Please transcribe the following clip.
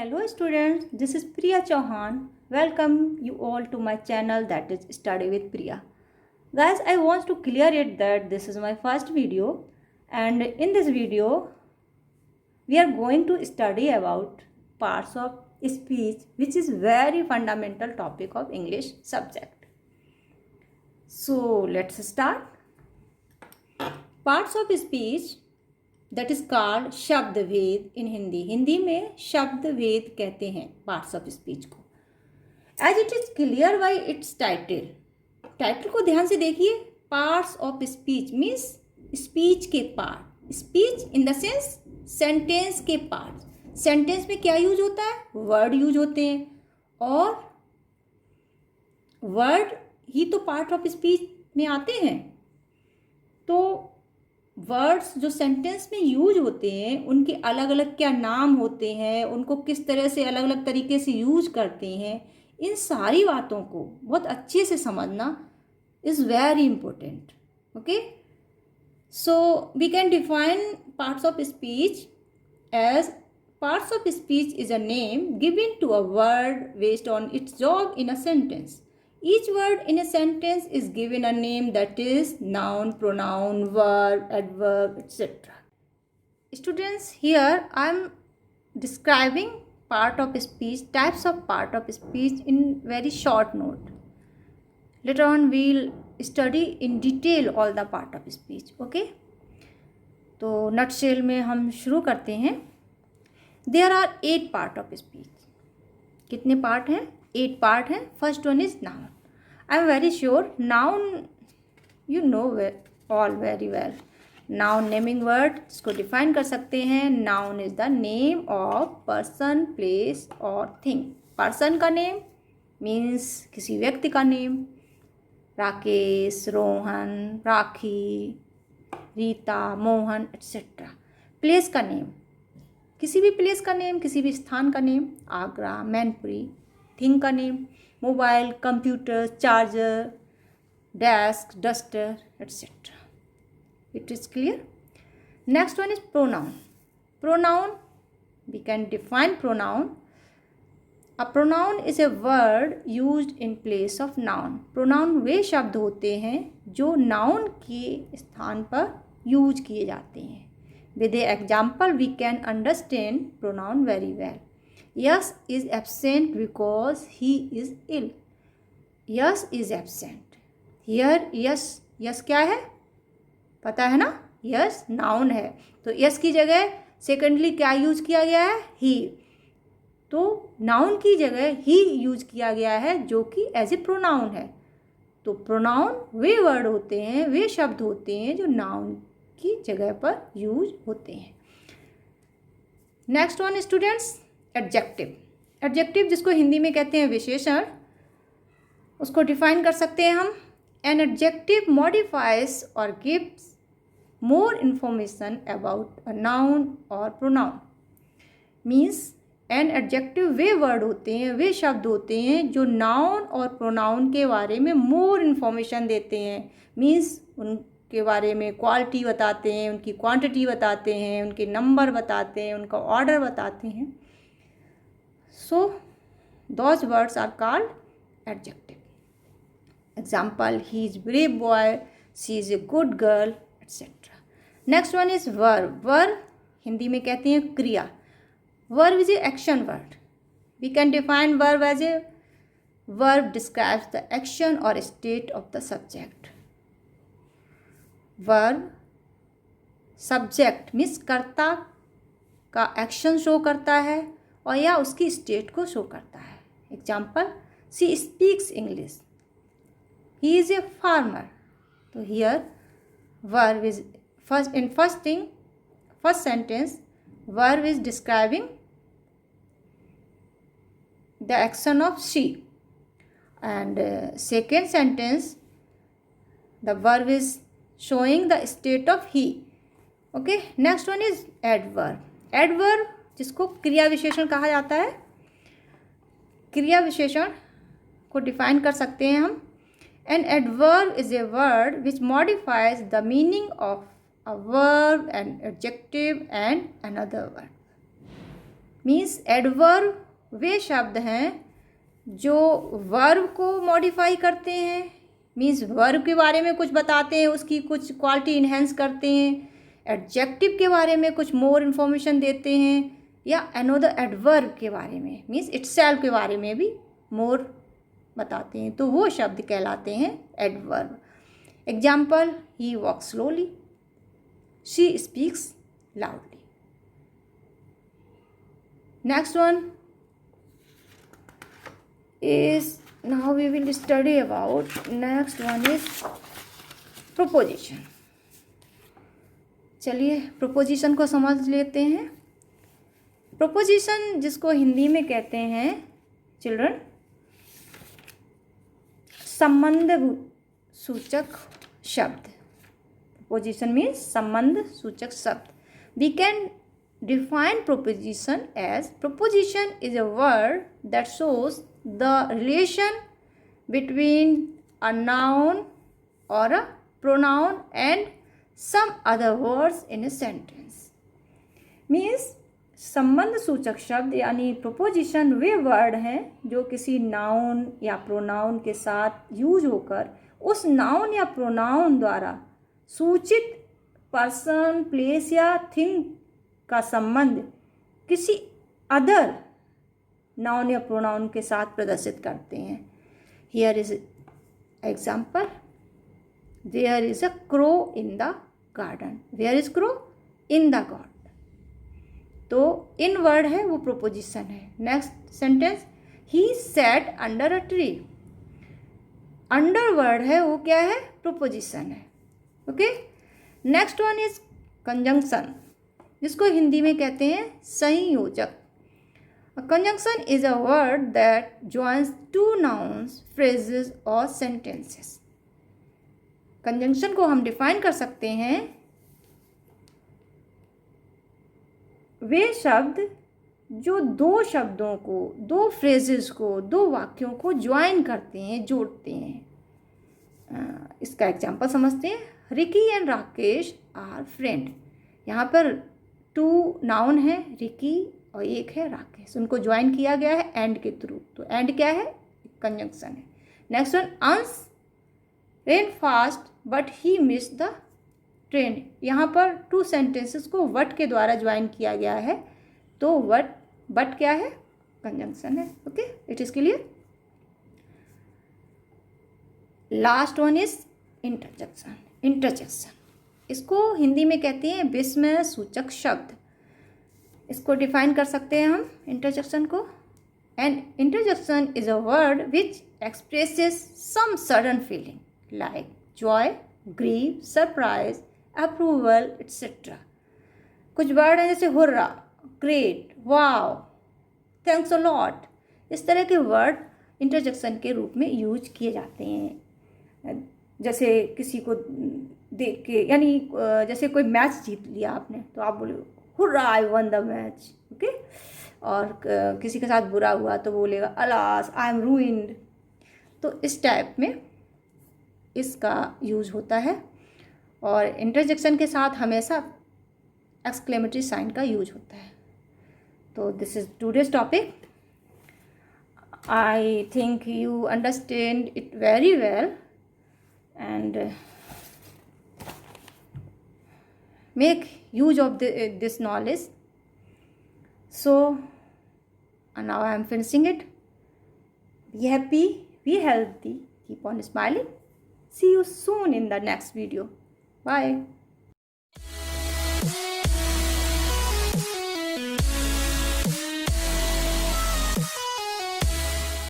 Hello students, this is Priya Chauhan. Welcome you all to my channel, that is Study with Priya. Guys, I want to clear it that this is my first video, and in this video we are going to study about parts of speech, which is very fundamental topic of English subject. So let's start. Parts of speech that is called शब्द भेद इन हिंदी. हिंदी में शब्द भेद कहते हैं parts of speech को. As it is clear by its title. Title को ध्यान से देखिए. Parts of speech means speech के part. Speech in the sense sentence के पार्ट. सेंटेंस में क्या यूज होता है? वर्ड यूज होते हैं, और वर्ड ही तो पार्ट ऑफ स्पीच में आते हैं. तो वर्ड्स जो सेंटेंस में यूज होते हैं उनके अलग अलग क्या नाम होते हैं, उनको किस तरह से अलग अलग तरीके से यूज करते हैं, इन सारी बातों को बहुत अच्छे से समझना is very important. Okay, so we can define parts of speech as parts of speech is a name given to a word based on its job in a sentence. Each word in a sentence is given a name, that is noun, pronoun, verb, adverb, etc. Students, here I am describing part of speech, types of part of speech in very short note. Later on we will study in detail all the part of speech. Okay? तो nutshell में हम शुरू करते हैं. There are 8 part of speech. कितने part हैं? 8 part हैं. First one is noun. I am very sure noun you know all very well. Noun naming word, इसको डिफाइन कर सकते हैं. Noun is the name of person, place और thing. Person का name means किसी व्यक्ति का नेम. राकेश, रोहन, राखी, रीता, मोहन एट्सेट्रा. प्लेस का नेम किसी भी प्लेस का नेम, किसी भी स्थान का नेम. आगरा, मैनपुरी. थिंग का name mobile, computer, charger, desk, duster etcetera. It is clear. Next one is pronoun. Pronoun we can define pronoun. A pronoun is a word used in place of noun. Pronoun वे शब्द होते हैं जो noun के स्थान पर use किए जाते हैं. With an example, we can understand pronoun very well. Yes is absent because he is ill. Yes is absent. Here yes क्या है? पता है ना? Yes noun है. तो yes की जगह सेकेंडली क्या यूज किया गया है? he. तो नाउन की जगह ही यूज किया गया है जो कि एज ए प्रोनाउन है. तो प्रोनाउन वे वर्ड होते हैं, वे शब्द होते हैं जो नाउन की जगह पर यूज होते हैं. Next one students, adjective. Adjective जिसको हिंदी में कहते हैं विशेषण, उसको डिफाइन कर सकते हैं हम. एन एडजेक्टिव मॉडिफाइज और gives more information about a noun और प्रोनाउन. मीन्स एन एडजेक्टिव वे वर्ड होते हैं, वे शब्द होते हैं जो नाउन और प्रोनाउन के बारे में मोर इन्फॉर्मेशन देते हैं. मीन्स उनके बारे में क्वालिटी बताते हैं, उनकी क्वांटिटी बताते हैं, उनके नंबर बताते हैं, उनका ऑर्डर बताते हैं. So those words are called adjective. Example, he is brave boy, she is a good girl etcetera. Next one is verb. Verb Hindi में कहते हैं क्रिया. Verb is a action word. We can define verb as a verb describes the action और state of the subject. Verb subject means कर्ता का action show करता है और या उसकी स्टेट को शो करता है. Example, she speaks English, he is a farmer. तो here verb is first sentence verb is describing the action of she, and second sentence the verb is showing the state of he. Okay, next one is adverb. Adverb जिसको क्रिया विशेषण कहा जाता है. क्रिया विशेषण को डिफाइन कर सकते हैं हम. An adverb is a word which modifies the meaning of a verb, an adjective and another word. Means adverb वे शब्द हैं जो वर्ब को मॉडिफाई करते हैं, मीन्स वर्ब के बारे में कुछ बताते हैं, उसकी कुछ क्वालिटी इन्हेंस करते हैं। एडजेक्टिव के बारे में कुछ मोर इन्फॉर्मेशन देते हैं, या अनदर एडवर्ब के बारे में मीन्स इटसेल्फ के बारे में भी मोर बताते हैं, तो वो शब्द कहलाते हैं adverb. Example, he walk slowly, she speaks loudly. Next one is now we will study about next one is proposition। चलिए प्रोपोजिशन को समझ लेते हैं। प्रोपोजिशन जिसको हिंदी में कहते हैं चिल्ड्रन संबंध सूचक शब्द। प्रोपोजिशन मीन्स संबंध सूचक शब्द। We can define proposition as proposition is a word that shows the relation between a noun or a pronoun and some other words in a sentence। means संबंध सूचक शब्द यानी प्रोपोजिशन वे वर्ड हैं जो किसी नाउन या प्रोनाउन के साथ यूज होकर उस नाउन या प्रोनाउन द्वारा सूचित पर्सन, प्लेस या थिंग का संबंध किसी अदर नाउन या प्रोनाउन के साथ प्रदर्शित करते हैं। Here is example, there is a crow in the garden. Where is crow? In the garden. तो इन वर्ड है वो प्रोपोजिशन है। Next sentence, he sat under a tree. Under word है वो क्या है? प्रोपोजिशन है। Okay. Next one is conjunction, जिसको हिंदी में कहते हैं संयोजक। Conjunction is a word that joins two nouns, phrases और सेंटेंसेस। कंजंक्शन को हम डिफाइन कर सकते हैं वे शब्द जो दो शब्दों को, दो फ्रेजेस को, दो वाक्यों को ज्वाइन करते हैं, जोड़ते हैं। इसका एग्जाम्पल समझते हैं। Ricky and Rakesh are friend. यहाँ पर टू नाउन है, रिकी और एक है राकेश, उनको ज्वाइन किया गया है एंड के थ्रू। तो एंड क्या है? कंजंक्शन है। नेक्स्ट वन, अंश rain fast but he miss the train. यहाँ पर टू सेंटेंसेस को वट के द्वारा ज्वाइन किया गया है, तो वट बट क्या है? कंजंक्शन है। Okay, it is clear. Last one is interjection. Interjection इसको हिंदी में कहते हैं विस्मय सूचक शब्द। इसको डिफाइन कर सकते हैं हम इंटरजेक्शन को। And interjection is a word which expresses some sudden feeling like joy, grieve, surprise, approval etcetera. कुछ वर्ड हैं जैसे hurrah, great, wow, thanks a lot. इस तरह के वर्ड इंटरजेक्शन के रूप में यूज किए जाते हैं। जैसे किसी को देख के, यानी जैसे कोई मैच जीत लिया आपने तो आप बोले hurrah I one the match. Okay. और किसी के साथ बुरा हुआ तो बोलेगा अलास आई एम रूइंड। तो इस टाइप में इसका यूज होता है। और इंटरजेक्शन के साथ हमेशा एक्सक्लेमेटरी साइन का यूज होता है। तो this is today's topic. I think you understand it very well and make use of this knowledge. So now I am finishing it. Be happy, be healthy, keep on smiling. See you soon in the next video. Bye.